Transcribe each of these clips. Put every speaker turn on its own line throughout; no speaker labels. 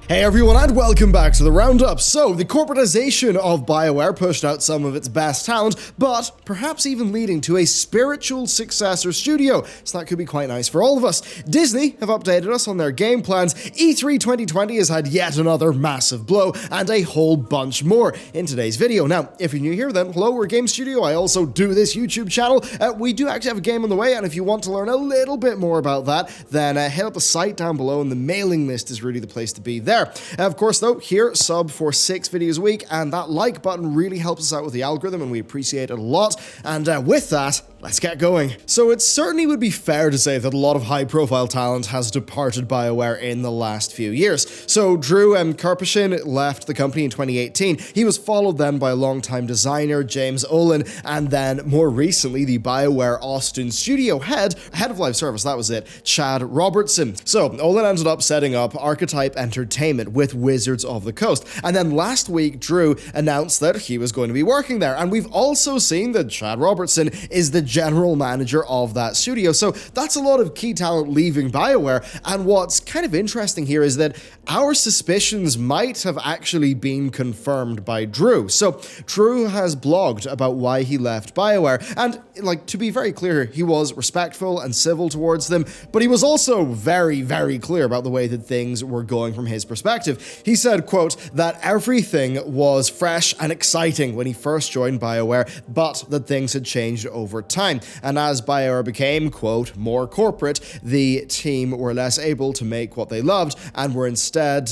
Hey everyone, and welcome back to the Roundup. So, the corporatisation of BioWare pushed out some of its best talent, but perhaps even leading to a spiritual successor studio, so that could be quite nice for all of us. Disney have updated us on their game plans, E3 2020 has had yet another massive blow, and a whole bunch more in today's video. Now, if you're new here, then hello, we're a game studio. I also do this YouTube channel. We do actually have a game on the way, and if you want to learn a little bit more about that, then head up the site down below, and the mailing list is really the place to be there. Of course, though, here, sub for 6 videos a week, and that like button really helps us out with the algorithm, and we appreciate it a lot. And with that, let's get going. So it certainly would be fair to say that a lot of high-profile talent has departed BioWare in the last few years. So Drew Karpyshyn left the company in 2018. He was followed then by a longtime designer, James Olin, and then more recently, the BioWare Austin studio head of live service, that was it, Chad Robertson. So Olin ended up setting up Archetype Entertainment with Wizards of the Coast. And then last week, Drew announced that he was going to be working there. And we've also seen that Chad Robertson is the general manager of that studio. So that's a lot of key talent leaving BioWare. And what's kind of interesting here is that our suspicions might have actually been confirmed by Drew. So Drew has blogged about why he left BioWare. And to be very clear, he was respectful and civil towards them, but he was also very, very clear about the way that things were going from his perspective. He said, quote, that everything was fresh and exciting when he first joined BioWare, but that things had changed over time. And as BioWare became, quote, more corporate, the team were less able to make what they loved and were instead,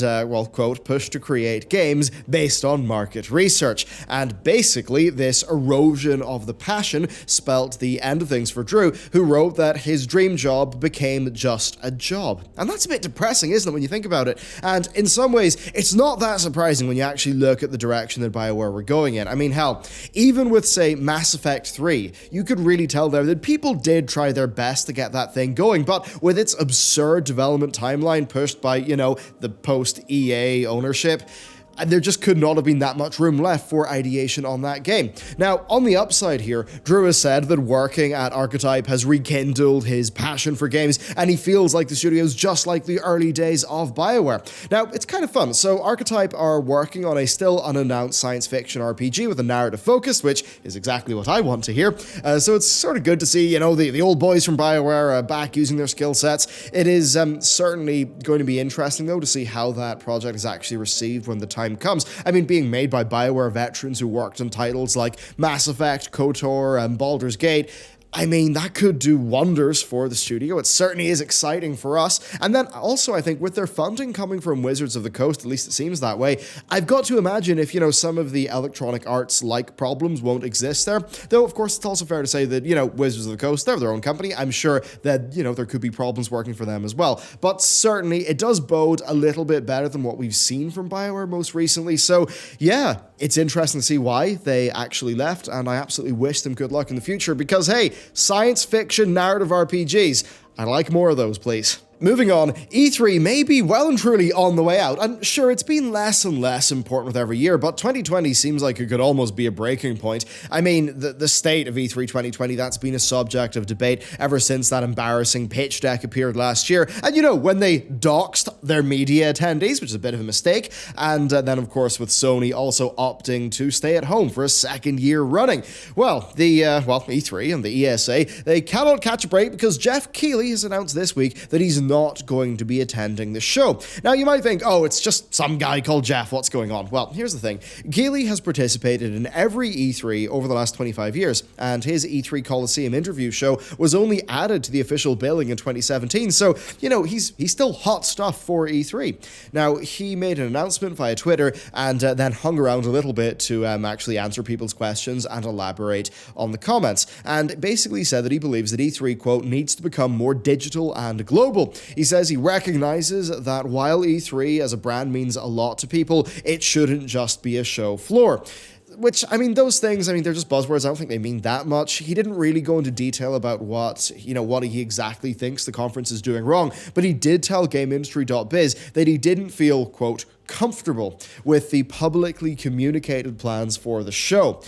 quote, pushed to create games based on market research. And basically, this erosion of the passion spelt the end of things for Drew, who wrote that his dream job became just a job. And that's a bit depressing, isn't it, when you think about it? And in some ways, it's not that surprising when you actually look at the direction that BioWare were going in. I mean, hell, even with, say, Mass Effect 3, you could really tell there that people did try their best to get that thing going, but with its absurd development timeline pushed by, the post-EA ownership, and there just could not have been that much room left for ideation on that game. Now, on the upside here, Drew has said that working at Archetype has rekindled his passion for games, and he feels like the studio's just like the early days of BioWare. Now, it's kind of fun. So Archetype are working on a still unannounced science fiction RPG with a narrative focus, which is exactly what I want to hear. So it's sort of good to see, the old boys from BioWare back using their skill sets. It is certainly going to be interesting, though, to see how that project is actually received when the time comes. I mean, being made by BioWare veterans who worked on titles like Mass Effect, KOTOR, and Baldur's Gate, I mean, that could do wonders for the studio. It certainly is exciting for us. And then also, I think with their funding coming from Wizards of the Coast, at least it seems that way, I've got to imagine if, some of the Electronic Arts-like problems won't exist there. Though, of course, it's also fair to say that, Wizards of the Coast, they're their own company. I'm sure that, there could be problems working for them as well. But certainly, it does bode a little bit better than what we've seen from BioWare most recently. So, yeah, it's interesting to see why they actually left, and I absolutely wish them good luck in the future because, hey, science fiction narrative RPGs. I'd like more of those, please. Moving on, E3 may be well and truly on the way out, and sure, it's been less and less important with every year, but 2020 seems like it could almost be a breaking point. I mean, the state of E3 2020, that's been a subject of debate ever since that embarrassing pitch deck appeared last year, and when they doxed their media attendees, which is a bit of a mistake, and then, of course, with Sony also opting to stay at home for a second year running. Well, E3 and the ESA, they cannot catch a break because Jeff Keighley has announced this week that he's not going to be attending the show. Now, you might think, oh, it's just some guy called Jeff, what's going on? Well, here's the thing. Keighley has participated in every E3 over the last 25 years, and his E3 Coliseum interview show was only added to the official billing in 2017, so, he's still hot stuff for E3. Now, he made an announcement via Twitter and then hung around a little bit to actually answer people's questions and elaborate on the comments, and basically said that he believes that E3, quote, needs to become more digital and global. He says he recognizes that while E3 as a brand means a lot to people, it shouldn't just be a show floor. Which, those things, they're just buzzwords. I don't think they mean that much. He didn't really go into detail about what he exactly thinks the conference is doing wrong, but he did tell GameIndustry.biz that he didn't feel, quote, comfortable with the publicly communicated plans for the show.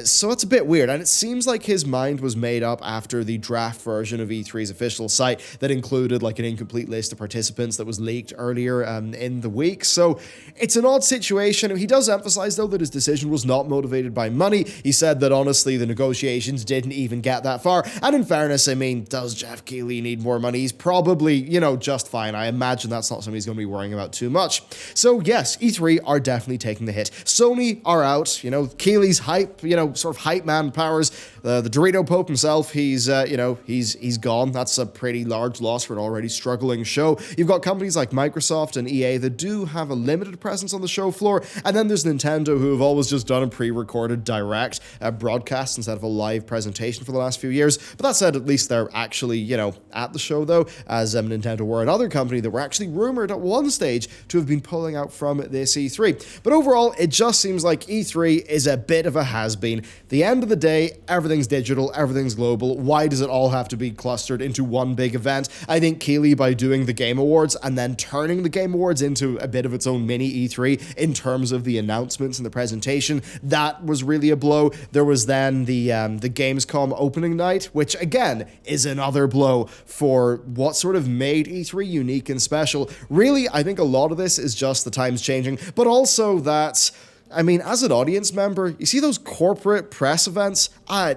So it's a bit weird, and it seems like his mind was made up after the draft version of E3's official site that included like an incomplete list of participants that was leaked earlier in the week. So it's an odd situation. He does emphasize, though, that his decision was not motivated by money. He said that honestly the negotiations didn't even get that far. And in fairness, I mean, does Jeff Keighley need more money? He's probably, just fine. I imagine that's not something he's going to be worrying about too much. So yes, E3 are definitely taking the hit. Sony are out. Keighley's hype, sort of hype man powers. The Dorito Pope himself, he's gone. That's a pretty large loss for an already struggling show. You've got companies like Microsoft and EA that do have a limited presence on the show floor, and then there's Nintendo, who have always just done a pre-recorded direct broadcast instead of a live presentation for the last few years. But that said, at least they're actually, at the show, though, as Nintendo were another company that were actually rumored at one stage to have been pulling out from this E3. But overall, it just seems like E3 is a bit of a has-been. The end of the day, everything's digital, everything's global. Why does it all have to be clustered into one big event? I think Keighley, by doing the Game Awards and then turning the Game Awards into a bit of its own mini E3 in terms of the announcements and the presentation, that was really a blow. There was then the Gamescom opening night, which again is another blow for what sort of made E3 unique and special. Really, I think a lot of this is just the times changing, but also that, as an audience member, you see those corporate press events,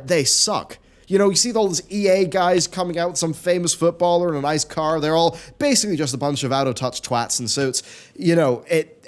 they suck. You see all those EA guys coming out with some famous footballer in a nice car. They're all basically just a bunch of out-of-touch twats in suits.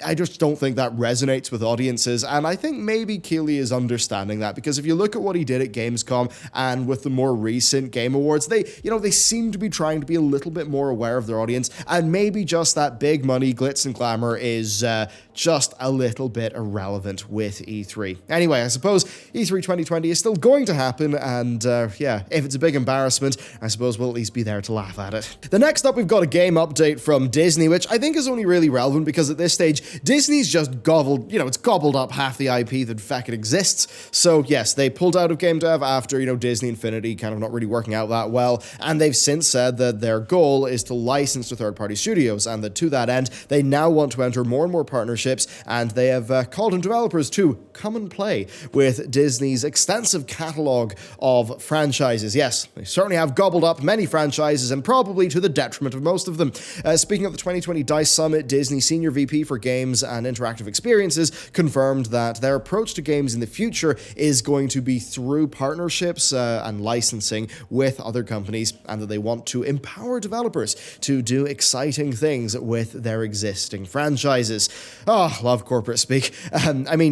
I just don't think that resonates with audiences, and I think maybe Keighley is understanding that, because if you look at what he did at Gamescom and with the more recent Game Awards, they seem to be trying to be a little bit more aware of their audience, and maybe just that big money, glitz and glamour is just a little bit irrelevant with E3. Anyway, I suppose E3 2020 is still going to happen, and if it's a big embarrassment, I suppose we'll at least be there to laugh at it. The next up, we've got a game update from Disney, which I think is only really relevant because at this stage, Disney's just gobbled up half the IP that feckin' exists. So yes, they pulled out of game dev after, Disney Infinity kind of not really working out that well, and they've since said that their goal is to license to third-party studios, and that to that end, they now want to enter more and more partnerships, and they have called on developers to come and play with Disney's extensive catalog of franchises. Yes, they certainly have gobbled up many franchises, and probably to the detriment of most of them. Speaking of the 2020 DICE Summit, Disney Senior VP for Games and Interactive Experiences confirmed that their approach to games in the future is going to be through partnerships and licensing with other companies, and that they want to empower developers to do exciting things with their existing franchises. Oh, love corporate speak.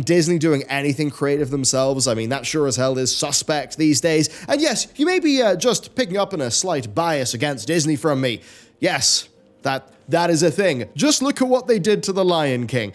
Disney doing anything creative themselves, that sure as hell is suspect these days. And yes, you may be just picking up on a slight bias against Disney from me. Yes, that is a thing. Just look at what they did to The Lion King.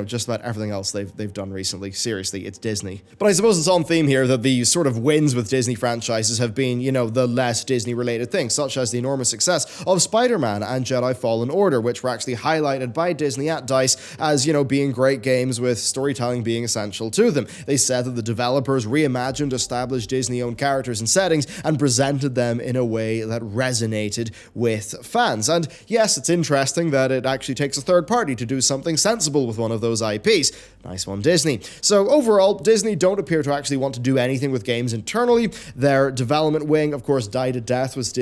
Just about everything else they've done recently. Seriously, it's Disney. But I suppose it's on theme here that the sort of wins with Disney franchises have been, the less Disney-related things, such as the enormous success of Spider-Man and Jedi Fallen Order, which were actually highlighted by Disney at DICE as, being great games with storytelling being essential to them. They said that the developers reimagined established Disney-owned characters and settings and presented them in a way that resonated with fans. And yes, it's interesting that it actually takes a third party to do something sensible with one of those IPs. Nice one, Disney. So overall, Disney don't appear to actually want to do anything with games internally. Their development wing, of course, died a death with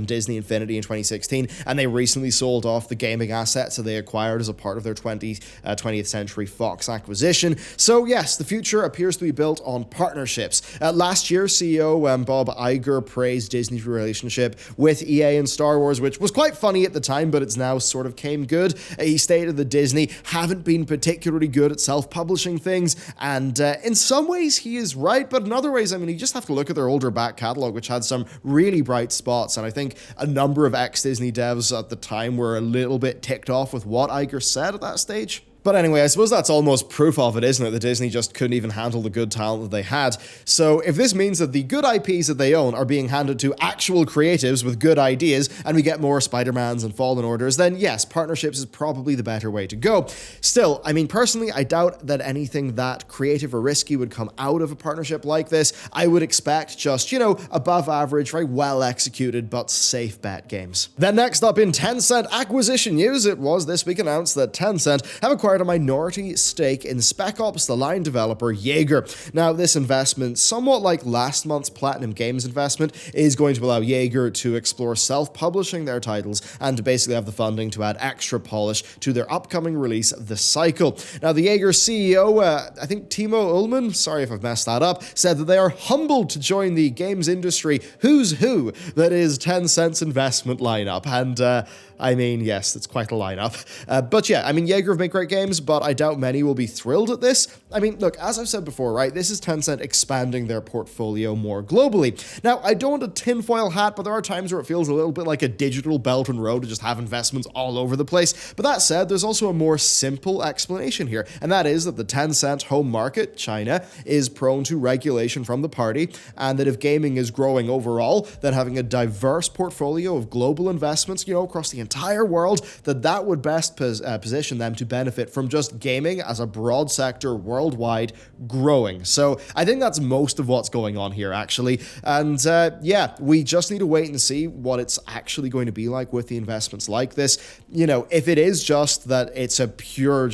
Disney Infinity in 2016, and they recently sold off the gaming assets that they acquired as a part of their 20th Century Fox acquisition. So yes, the future appears to be built on partnerships. Last year, CEO Bob Iger praised Disney's relationship with EA and Star Wars, which was quite funny at the time, but it's now sort of came good. He stated that Disney haven't been particularly good at self-publishing things, and in some ways he is right, but in other ways, you just have to look at their older back catalog, which had some really bright spots, and I think a number of ex-Disney devs at the time were a little bit ticked off with what Iger said at that stage. But anyway, I suppose that's almost proof of it, isn't it? That Disney just couldn't even handle the good talent that they had. So if this means that the good IPs that they own are being handed to actual creatives with good ideas, and we get more Spider-Mans and Fallen Orders, then yes, partnerships is probably the better way to go. Still, personally, I doubt that anything that creative or risky would come out of a partnership like this. I would expect just, above average, very well executed, but safe bet games. Then next up in Tencent acquisition news, it was this week announced that Tencent have acquired acquired a minority stake in Spec Ops: The Line developer YAGER. Now, this investment, somewhat like last month's Platinum Games investment, is going to allow YAGER to explore self-publishing their titles and to basically have the funding to add extra polish to their upcoming release, The Cycle. Now, the YAGER CEO, I think Timo Ullman, sorry if I've messed that up, said that they are humbled to join the games industry who's who that is Tencent's investment lineup. And I mean, yes, it's quite a lineup. But yeah, I mean, YAGER have made great games, but I doubt many will be thrilled at this. I mean, look, as I've said before, right, this is Tencent expanding their portfolio more globally. Now, I don't want a tinfoil hat, but there are times where it feels a little bit like a digital Belt and Road to just have investments all over the place. But that said, there's also a more simple explanation here, and that is that the Tencent home market, China, is prone to regulation from the party, and that if gaming is growing overall, then having a diverse portfolio of global investments, across the entire world, that would best position them to benefit from just gaming as a broad sector worldwide growing. So I think that's most of what's going on here, actually. And yeah, we just need to wait and see what it's actually going to be like with the investments like this. If it is just that it's a pure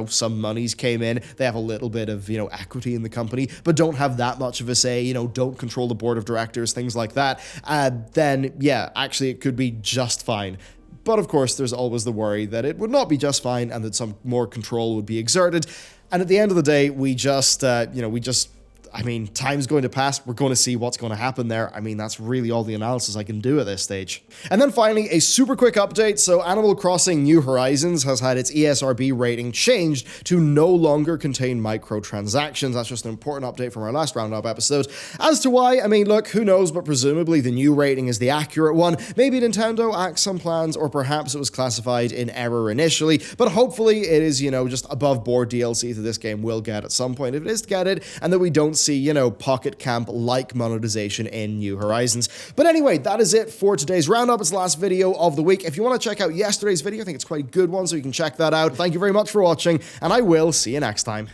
some monies came in, they have a little bit of, equity in the company, but don't have that much of a say, don't control the board of directors, things like that, then yeah, actually it could be just fine. But of course, there's always the worry that it would not be just fine and that some more control would be exerted. And at the end of the day, time's going to pass. We're going to see what's going to happen there. I mean, that's really all the analysis I can do at this stage. And then finally, a super quick update. So Animal Crossing New Horizons has had its ESRB rating changed to no longer contain microtransactions. That's just an important update from our last Roundup episode. As to why, I mean, look, who knows, but presumably the new rating is the accurate one. Maybe Nintendo axed some plans, or perhaps it was classified in error initially, but hopefully it is, just above board DLC that this game will get at some point if it is to get it, and that we don't see, Pocket Camp-like monetization in New Horizons. But anyway, that is it for today's Roundup. It's the last video of the week. If you want to check out yesterday's video, I think it's quite a good one, so you can check that out. Thank you very much for watching, and I will see you next time.